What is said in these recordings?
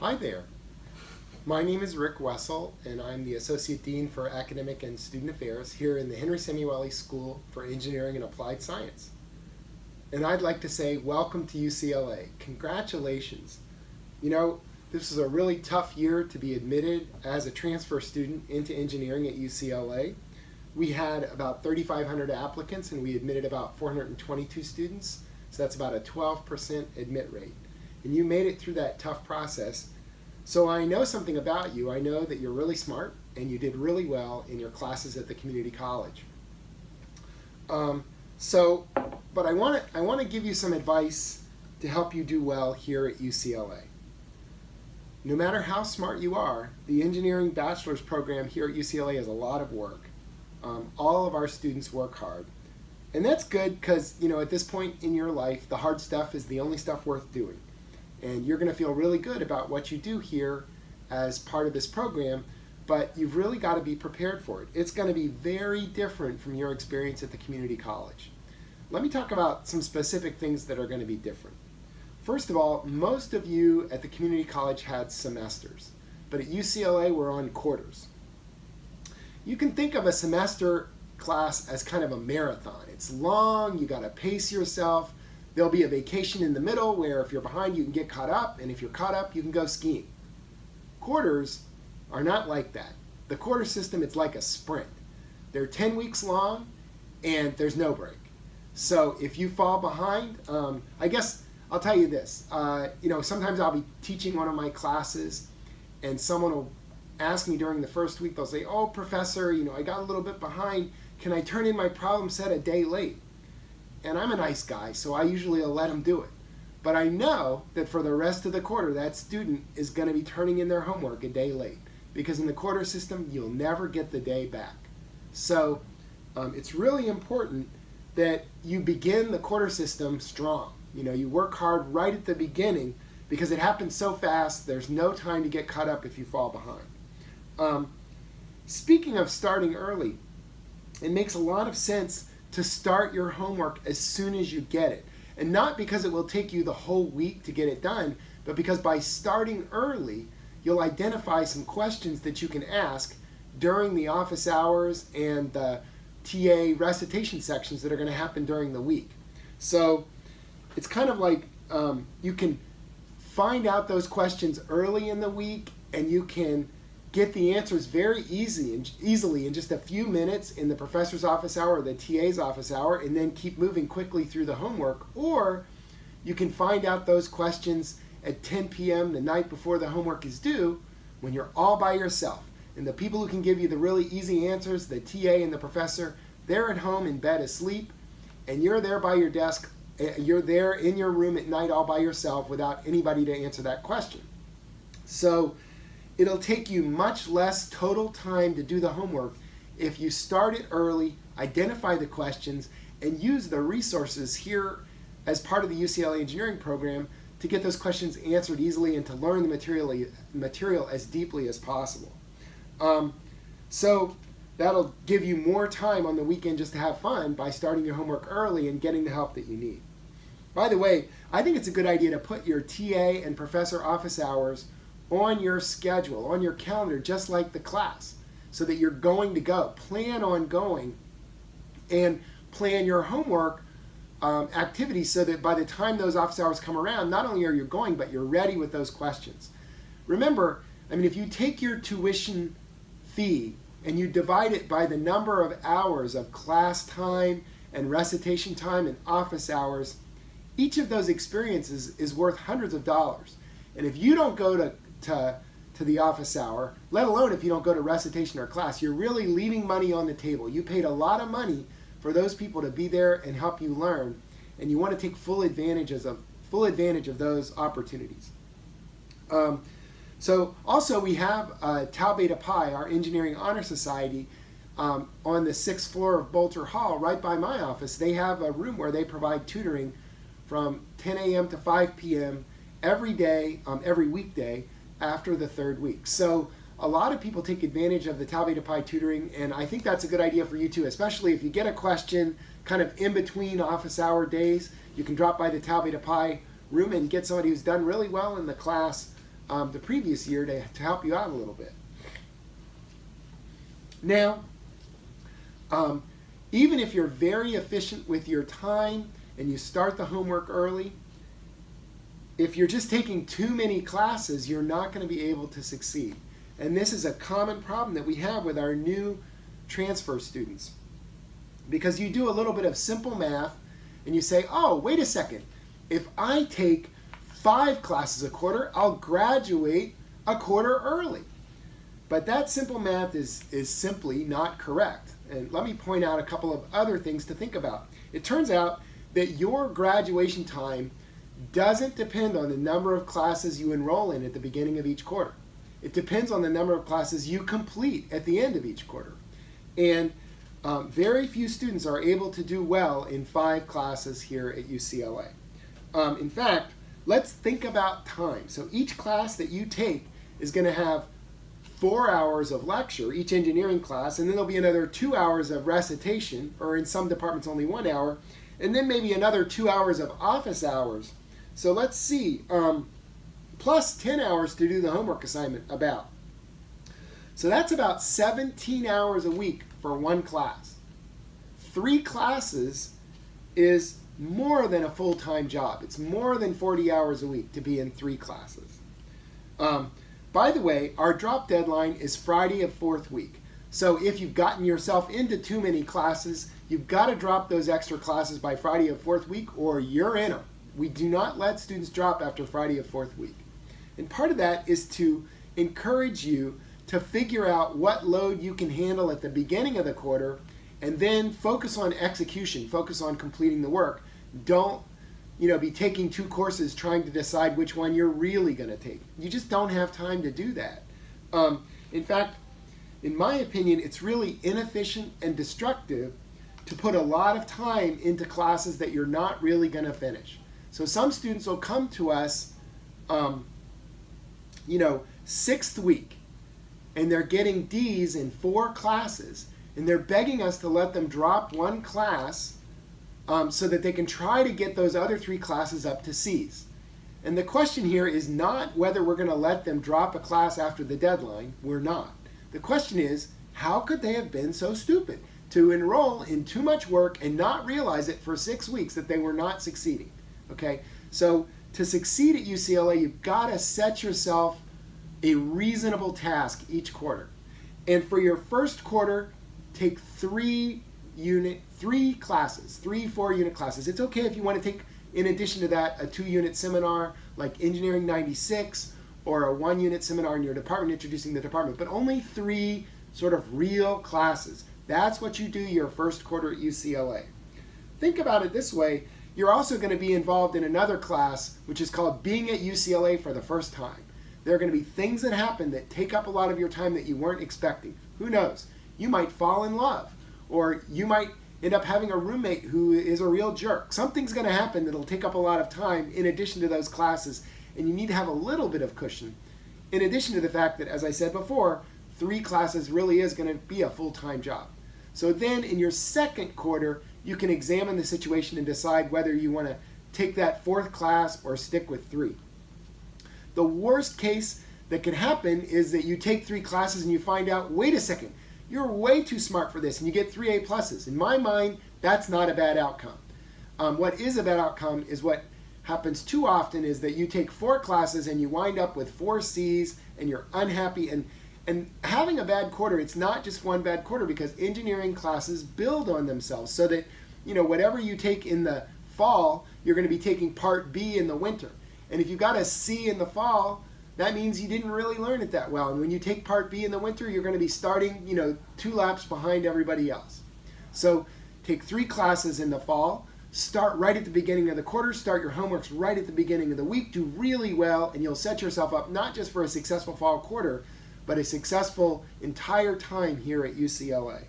Hi there. My name is Rick Wesel, and I'm the Associate Dean for Academic and Student Affairs here in the Henry Samueli School for Engineering and Applied Science. And I'd like to say welcome to UCLA. Congratulations. You know, this is a really tough year to be admitted as a transfer student into engineering at UCLA. We had about 3,500 applicants and we admitted about 422 students, so that's about a 12% admit rate. And you made it through that tough process. So I know something about you. I know that you're really smart and you did really well in your classes at the community college. But I want to give you some advice to help you do well here at UCLA. No matter how smart you are, the engineering bachelor's program here at UCLA is a lot of work. All of our students work hard. And that's good because, you know, at this point in your life, the hard stuff is the only stuff worth doing. And you're going to feel really good about what you do here as part of this program, but you've really got to be prepared for it. It's going to be very different from your experience at the community college. Let me talk about some specific things that are going to be different. First of all, most of you at the community college had semesters, but at UCLA we're on quarters. You can think of a semester class as kind of a marathon. It's long, you got to pace yourself. There'll be a vacation in the middle where if you're behind you can get caught up, and if you're caught up you can go skiing. Quarters are not like that. The quarter system, it's like a sprint. They're 10 weeks long and there's no break. So if you fall behind, I guess I'll tell you this, sometimes I'll be teaching one of my classes and someone will ask me during the first week, they'll say, "Oh, professor, I got a little bit behind. Can I turn in my problem set a day late?" And I'm a nice guy, so I usually will let them do it. But I know that for the rest of the quarter, that student is going to be turning in their homework a day late. Because in the quarter system, you'll never get the day back. So it's really important that you begin the quarter system strong. You work hard right at the beginning because it happens so fast, there's no time to get caught up if you fall behind. Speaking of starting early, it makes a lot of sense to start your homework as soon as you get it. And not because it will take you the whole week to get it done, but because by starting early, you'll identify some questions that you can ask during the office hours and the TA recitation sections that are going to happen during the week. So it's kind of like you can find out those questions early in the week and you can get the answers very easily in just a few minutes in the professor's office hour or the TA's office hour, and then keep moving quickly through the homework. Or you can find out those questions at 10 p.m. the night before the homework is due when you're all by yourself. And the people who can give you the really easy answers, the TA and the professor, they're at home in bed asleep, and you're there by your desk, you're there in your room at night all by yourself without anybody to answer that question. So it'll take you much less total time to do the homework if you start it early, identify the questions, and use the resources here as part of the UCLA engineering program to get those questions answered easily and to learn the material as deeply as possible. So that'll give you more time on the weekend just to have fun by starting your homework early and getting the help that you need. By the way, I think it's a good idea to put your TA and professor office hours on your schedule, on your calendar, just like the class, so that you're going to go. Plan on going and plan your homework activities so that by the time those office hours come around, not only are you going, but you're ready with those questions. Remember, if you take your tuition fee and you divide it by the number of hours of class time and recitation time and office hours, each of those experiences is worth hundreds of dollars. And if you don't go to the office hour, let alone if you don't go to recitation or class, you're really leaving money on the table. You paid a lot of money for those people to be there and help you learn, and you want to take full advantage of those opportunities. So also we have Tau Beta Pi, our Engineering Honor Society, on the 6th floor of Bolter Hall, right by my office. They have a room where they provide tutoring from 10 a.m. to 5 p.m. every day, every weekday, after the third week. So a lot of people take advantage of the Tau Beta Pi tutoring, and I think that's a good idea for you too, especially if you get a question kind of in between office hour days. You can drop by the Tau Beta Pi room and get somebody who's done really well in the class the previous year to help you out a little bit. Now, even if you're very efficient with your time and you start the homework early, if you're just taking too many classes, you're not going to be able to succeed. And this is a common problem that we have with our new transfer students. Because you do a little bit of simple math and you say, oh, wait a second, if I take 5 classes a quarter, I'll graduate a quarter early. But that simple math is simply not correct. And let me point out a couple of other things to think about. It turns out that your graduation time doesn't depend on the number of classes you enroll in at the beginning of each quarter. It depends on the number of classes you complete at the end of each quarter. And very few students are able to do well in 5 classes here at UCLA. In fact, let's think about time. So each class that you take is going to have 4 hours of lecture, each engineering class, and then there'll be another 2 hours of recitation, or in some departments only 1 hour, and then maybe another 2 hours of office hours. So let's see, plus 10 hours to do the homework assignment about. So that's about 17 hours a week for one class. 3 classes is more than a full-time job. It's more than 40 hours a week to be in 3 classes. By the way, our drop deadline is Friday of 4th week. So if you've gotten yourself into too many classes, you've got to drop those extra classes by Friday of 4th week or you're in them. We do not let students drop after Friday of 4th week. And part of that is to encourage you to figure out what load you can handle at the beginning of the quarter and then focus on execution, focus on completing the work. Don't be taking 2 courses trying to decide which one you're really going to take. You just don't have time to do that. In fact, in my opinion, it's really inefficient and destructive to put a lot of time into classes that you're not really going to finish. So some students will come to us, 6th week, and they're getting D's in 4 classes, and they're begging us to let them drop 1 class so that they can try to get those other 3 classes up to C's. And the question here is not whether we're going to let them drop a class after the deadline. We're not. The question is, how could they have been so stupid to enroll in too much work and not realize it for 6 weeks that they were not succeeding? Okay, so to succeed at UCLA, you've got to set yourself a reasonable task each quarter. And for your first quarter, take 3 classes, 3 4-unit classes. It's okay if you want to take, in addition to that, a 2-unit seminar like Engineering 96 or a 1-unit seminar in your department introducing the department, but only 3 sort of real classes. That's what you do your first quarter at UCLA. Think about it this way. You're also going to be involved in another class which is called Being at UCLA for the First Time. There are going to be things that happen that take up a lot of your time that you weren't expecting. Who knows? You might fall in love, or you might end up having a roommate who is a real jerk. Something's going to happen that'll take up a lot of time in addition to those classes, and you need to have a little bit of cushion. In addition to the fact that, as I said before, 3 classes really is going to be a full-time job. So then in your second quarter, you can examine the situation and decide whether you want to take that 4th class or stick with 3. The worst case that can happen is that you take 3 classes and you find out, wait a second, you're way too smart for this, and you get 3 A pluses. In my mind, that's not a bad outcome. What is a bad outcome is what happens too often is that you take 4 classes and you wind up with 4 C's and you're unhappy. And having a bad quarter, it's not just one bad quarter, because engineering classes build on themselves so that, whatever you take in the fall, you're going to be taking part B in the winter. And if you got a C in the fall, that means you didn't really learn it that well. And when you take part B in the winter, you're going to be starting, 2 laps behind everybody else. So take 3 classes in the fall, start right at the beginning of the quarter, start your homeworks right at the beginning of the week, do really well, and you'll set yourself up not just for a successful fall quarter, but a successful entire time here at UCLA.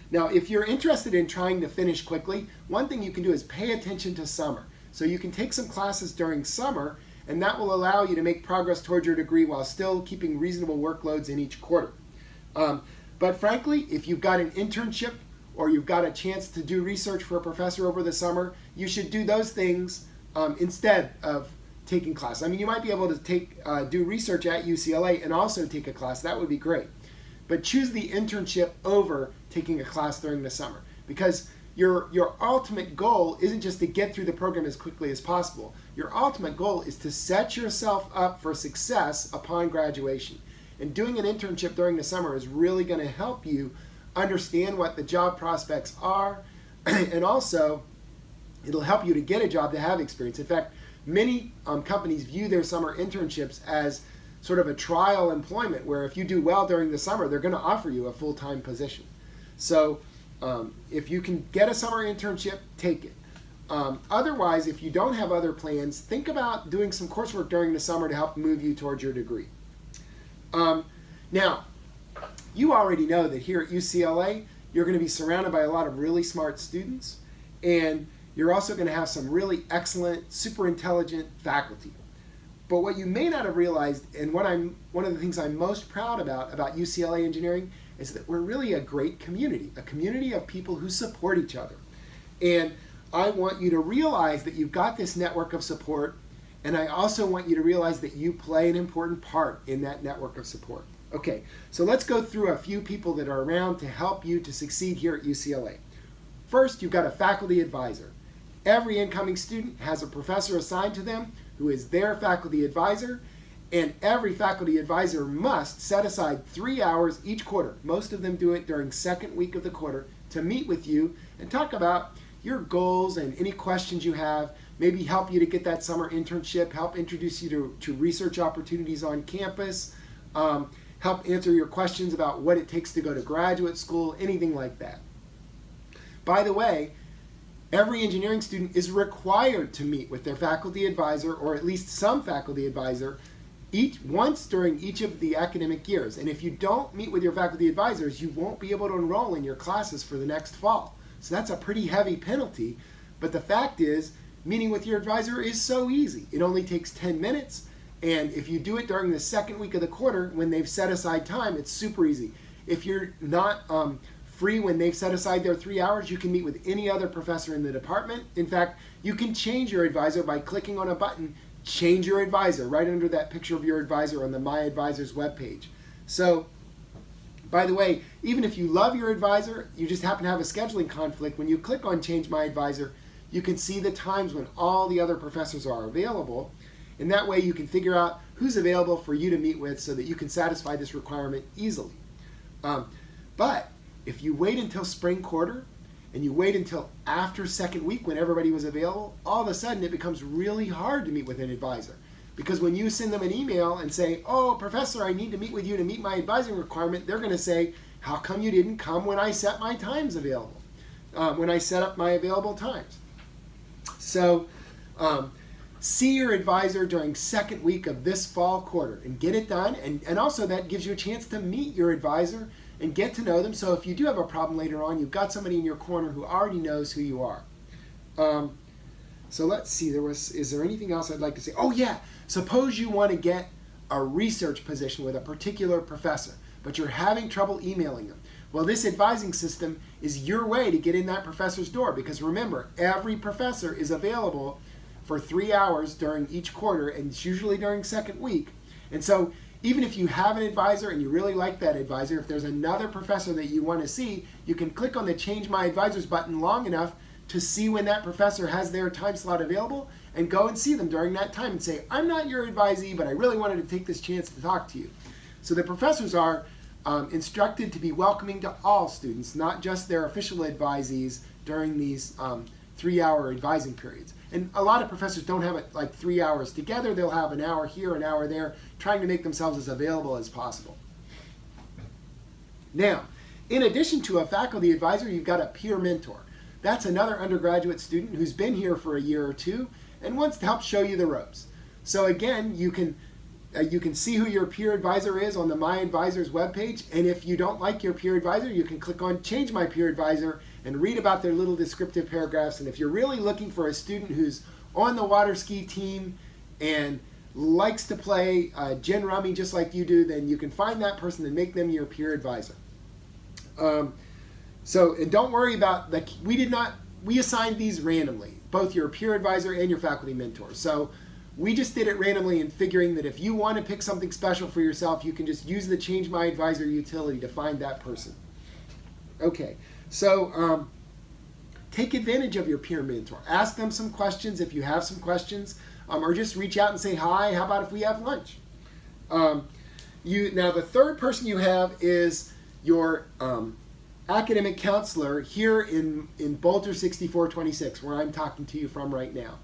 Now, if you're interested in trying to finish quickly, one thing you can do is pay attention to summer. So you can take some classes during summer, and that will allow you to make progress towards your degree while still keeping reasonable workloads in each quarter. But frankly, if you've got an internship or you've got a chance to do research for a professor over the summer, you should do those things instead of taking classes. I mean, you might be able to do research at UCLA and also take a class. That would be great. But choose the internship over taking a class during the summer, because your ultimate goal isn't just to get through the program as quickly as possible. Your ultimate goal is to set yourself up for success upon graduation. And doing an internship during the summer is really going to help you understand what the job prospects are, and also it'll help you to get a job, to have experience. In fact, many companies view their summer internships as sort of a trial employment, where if you do well during the summer, they're going to offer you a full-time position. So if you can get a summer internship, take it. Otherwise, if you don't have other plans, think about doing some coursework during the summer to help move you towards your degree. Now, you already know that here at UCLA, you're going to be surrounded by a lot of really smart students, and you're also going to have some really excellent, super intelligent faculty. But what you may not have realized, and one of the things I'm most proud about UCLA engineering, is that we're really a great community, a community of people who support each other. And I want you to realize that you've got this network of support, and I also want you to realize that you play an important part in that network of support. Okay, so let's go through a few people that are around to help you to succeed here at UCLA. First, you've got a faculty advisor. Every incoming student has a professor assigned to them who is their faculty advisor, and every faculty advisor must set aside 3 hours each quarter. Most of them do it during second week of the quarter to meet with you and talk about your goals and any questions you have, maybe help you to get that summer internship, help introduce you to research opportunities on campus, help answer your questions about what it takes to go to graduate school, anything like that. By the way, every engineering student is required to meet with their faculty advisor, or at least some faculty advisor, once during each of the academic years. And if you don't meet with your faculty advisors, you won't be able to enroll in your classes for the next fall. So that's a pretty heavy penalty. But the fact is, meeting with your advisor is so easy. It only takes 10 minutes. And if you do it during the second week of the quarter, when they've set aside time, it's super easy. If you're not free when they've set aside their 3 hours, you can meet with any other professor in the department. In fact, you can change your advisor by clicking on a button, Change Your Advisor, right under that picture of your advisor on the My Advisors webpage. So, by the way, even if you love your advisor, you just happen to have a scheduling conflict, when you click on Change My Advisor, you can see the times when all the other professors are available. And that way you can figure out who's available for you to meet with so that you can satisfy this requirement easily. But if you wait until spring quarter and you wait until after second week when everybody was available, all of a sudden it becomes really hard to meet with an advisor. Because when you send them an email and say, oh, professor, I need to meet with you to meet my advising requirement, they're going to say, how come you didn't come when I set my times available, when I set up my available times? So see your advisor during second week of this fall quarter and get it done. And also that gives you a chance to meet your advisor and get to know them. So if you do have a problem later on, you've got somebody in your corner who already knows who you are. So let's see, is there anything else I'd like to say? Oh yeah, suppose you want to get a research position with a particular professor, but you're having trouble emailing them. Well, this advising system is your way to get in that professor's door, because remember, every professor is available for 3 hours during each quarter, and it's usually during second week. And so even if you have an advisor and you really like that advisor, if there's another professor that you want to see, you can click on the Change My Advisors button long enough to see when that professor has their time slot available and go and see them during that time and say, I'm not your advisee, but I really wanted to take this chance to talk to you. So the professors are instructed to be welcoming to all students, not just their official advisees during these 3-hour advising periods. And a lot of professors don't have it like 3 hours together. They'll have an hour here, an hour there, trying to make themselves as available as possible. Now, in addition to a faculty advisor, you've got a peer mentor. That's another undergraduate student who's been here for a year or two and wants to help show you the ropes. So again, you can see who your peer advisor is on the My Advisors webpage, and if you don't like your peer advisor, you can click on Change My Peer Advisor and read about their little descriptive paragraphs. And if you're really looking for a student who's on the water ski team and likes to play gin rummy just like you do, then you can find that person and make them your peer advisor. And don't worry about, we assigned these randomly, both your peer advisor and your faculty mentor. So We just did it randomly and figuring that if you want to pick something special for yourself, you can just use the Change My Advisor utility to find that person. Okay, so take advantage of your peer mentor. Ask them some questions if you have some questions, or just reach out and say hi. How about if we have lunch? Now the third person you have is your academic counselor here in Boulder 6426, where I'm talking to you from right now.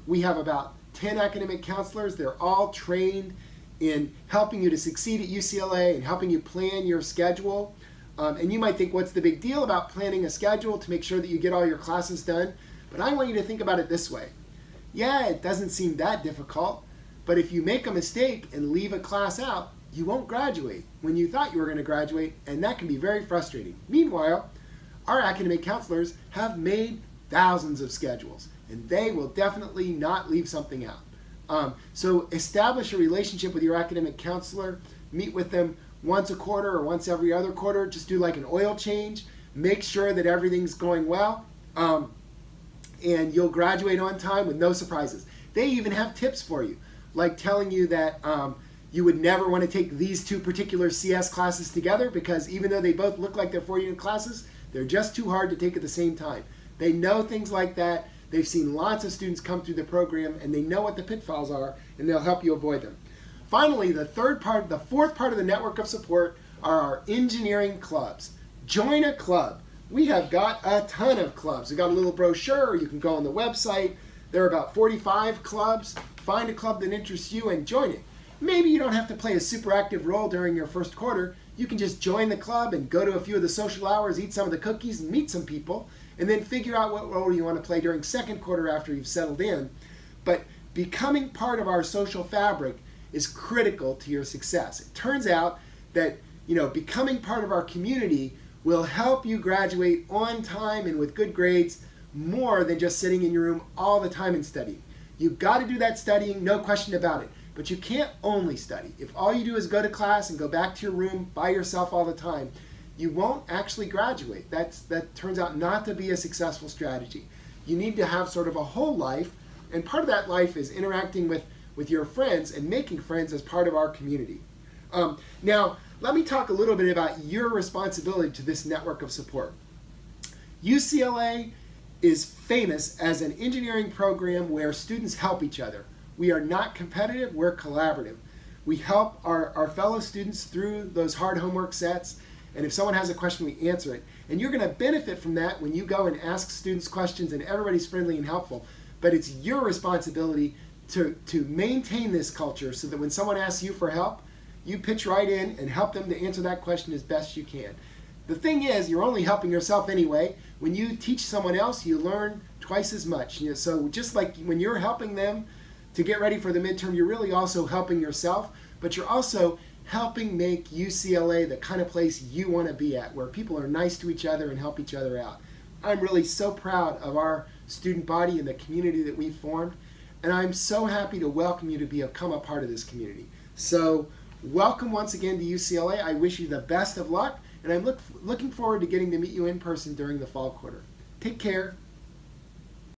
We have about 10 academic counselors. They're all trained in helping you to succeed at UCLA and helping you plan your schedule. And you might think, what's the big deal about planning a schedule to make sure that you get all your classes done? But I want you to think about it this way. Yeah, it doesn't seem that difficult, but if you make a mistake and leave a class out, you won't graduate when you thought you were going to graduate, and that can be very frustrating. Meanwhile, our academic counselors have made thousands of schedules, and they will definitely not leave something out. So establish a relationship with your academic counselor. Meet with them once a quarter or once every other quarter. Just do like an oil change. Make sure that everything's going well, and you'll graduate on time with no surprises. They even have tips for you, like telling you that you would never want to take these two particular CS classes together because even though they both look like they're 4-unit classes, they're just too hard to take at the same time. They know things like that. They've seen lots of students come through the program, and they know what the pitfalls are, and they'll help you avoid them. Finally, the fourth part of the network of support are our engineering clubs. Join a club. We have got a ton of clubs. We've got a little brochure, or you can go on the website. There are about 45 clubs. Find a club that interests you and join it. Maybe you don't have to play a super active role during your first quarter. You can just join the club and go to a few of the social hours, eat some of the cookies, and meet some people, and then figure out what role you want to play during second quarter after you've settled in. But becoming part of our social fabric is critical to your success. It turns out that becoming part of our community will help you graduate on time and with good grades more than just sitting in your room all the time and studying. You've got to do that studying, no question about it. But you can't only study. If all you do is go to class and go back to your room by yourself all the time, you won't actually graduate. That turns out not to be a successful strategy. You need to have sort of a whole life, and part of that life is interacting with your friends and making friends as part of our community. Now, let me talk a little bit about your responsibility to this network of support. UCLA is famous as an engineering program where students help each other. We are not competitive, we're collaborative. We help our fellow students through those hard homework sets, and if someone has a question, we answer it. And you're going to benefit from that when you go and ask students questions, and everybody's friendly and helpful. But it's your responsibility to maintain this culture so that when someone asks you for help, you pitch right in and help them to answer that question as best you can. The thing is, you're only helping yourself anyway. When you teach someone else, you learn twice as much. So just like when you're helping them to get ready for the midterm, you're really also helping yourself, but you're also helping make UCLA the kind of place you want to be at, where people are nice to each other and help each other out. I'm really so proud of our student body and the community that we've formed, and I'm so happy to welcome you to become a part of this community. So welcome once again to UCLA. I wish you the best of luck, and I'm looking forward to getting to meet you in person during the fall quarter. Take care.